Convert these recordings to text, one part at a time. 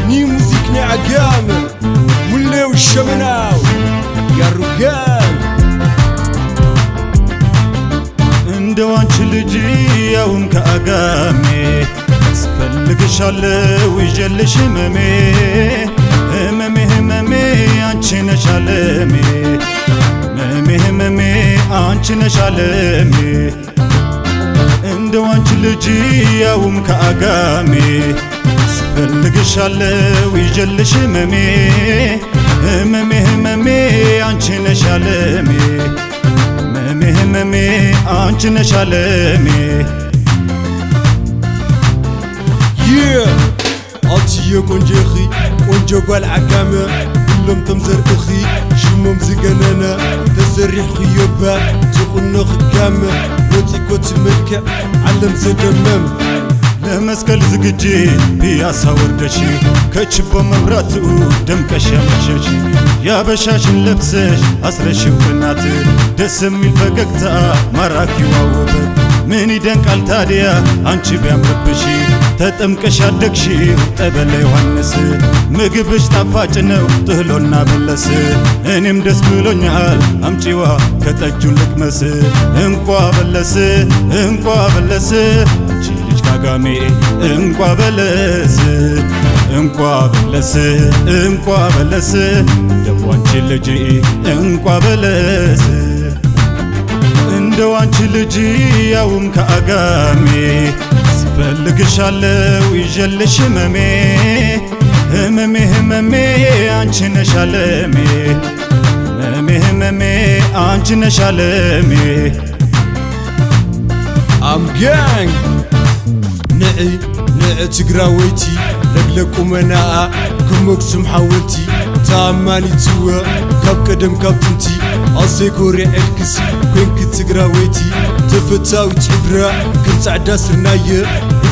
ني موزيكني عقام مولي الشمناو يا الرقان اندوانش لجي يوم كأقامي سفلقشالو ويجلش هممي انشي نشالمي هممي انشي نشالمي اندوانش لجي يوم كأقامي سفلقشالو ويجلش هممي انشي نشالمي هممي انشي نشالمي عطيه كونجيخي كونجو قال عقامة كلهم تمزر اخي شموم زقنانا تسريح خيوبة تقولنا خدامة وتي كوت الملكة علم زدمم لمسكال زقجي بياسا وردشي كتشبو ممراتو دمكش يا مشاشي يا بشاش لبسش أسرشي وبناتي دسمي الفققتا مراكي واوبت من يدنك التادية انشي بيامربشي تتمكش عدكشي وطبل يوانسي مقبش تفاجنو تهلونا بلسي انيم دس بلونيال امشيوا كتجون لك مسي انقوا بلسي كاغامي انقوا بلسي دوانشي لجي انقوا بلسي اندوانشي لجي يوم كاغامي سفلقشالو ويجلش هممي انشي نشالمي هممي انشي نشالمي ام جانج نعي تقراويتي لقلق ومناء كمكسم حاولتي تاماني توا كاب قدم كابتنتي عصيكوري الكس كوينك تقراويتي تفتاوي تحبرا كنت عدا سرنايا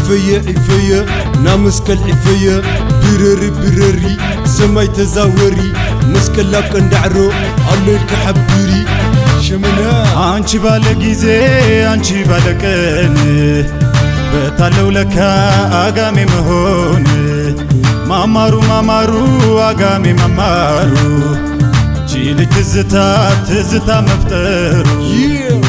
عفية نامسكال عفية برري سماي تزاوري مسكال لابك اندعرو الليل كحبيري شمنا انشي بالقيزي انشي بالقاني بتالو لك آقامي مهون مامارو آقامي مامارو جيلي تزتا مفترو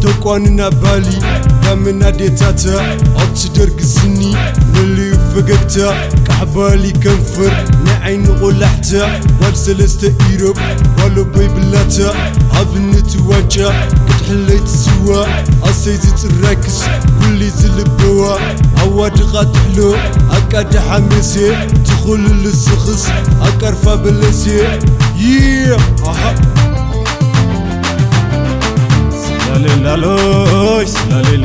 توقواننا بالي دامنا ديتاتا عبت درق سني للي فقدتا كحبالي كنفر نعين غلحتا والسلسة إيروب والو بيبلاتا عبنت واجا كتحليت سوا عصيزت الراكس كلي زلبوا عواد غاتحلو أكاد حمسي تخل للسخص أكارفا بلسي سلالي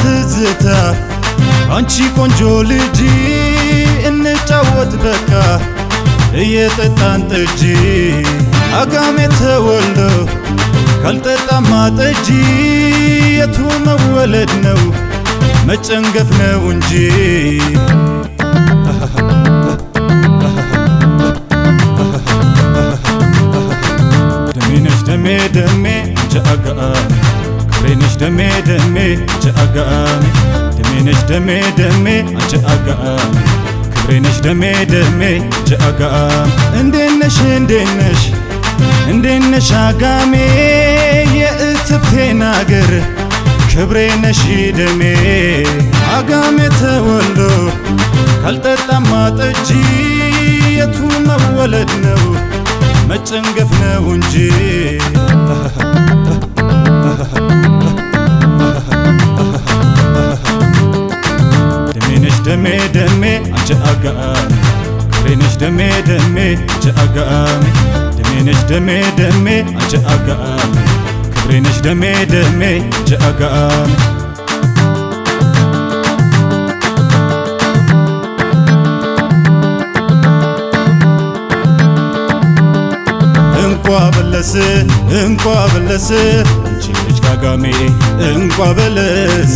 تزتا አንቺ ቆንጆ ልጅ እንጫወት በቃ እየጠጣን ጠጅ አጋሜ ተወልዶ ካልጠጣማ ጠጅ የቱ መወለድ ነው መጨንገፍ ነው እንጂ ደሜነሽ ደሜ ጃጋሚ ክሬነሽ ደሜ ጃጋሚ ደሜነሽ ደሜ አንቺ አጋሚ ክብሬነሽ ደሜ ጃጋሚ እንዴነሽ አጋሜ የእትብቴ ናገር ክብሬነሽ ደሜ አጋሜ ተወልዶ ካልጠጣማ ጠጅ የቱ መወለድ ነው መጨንገፍ ነው እንጂ ደሜ አንቺ አጋሚ ክብሬነሽ ደሜ ጃጋሚ ደሜነሽ ደሜ አንቺ አጋሚ ክብሬነሽ ደሜ ጃጋሚ እንኳ በለስ አንቺ ልጅ ካጋሜ እንኳ በለስ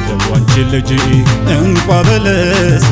ደሞ አንቺ ልጅ እንኳ በለስ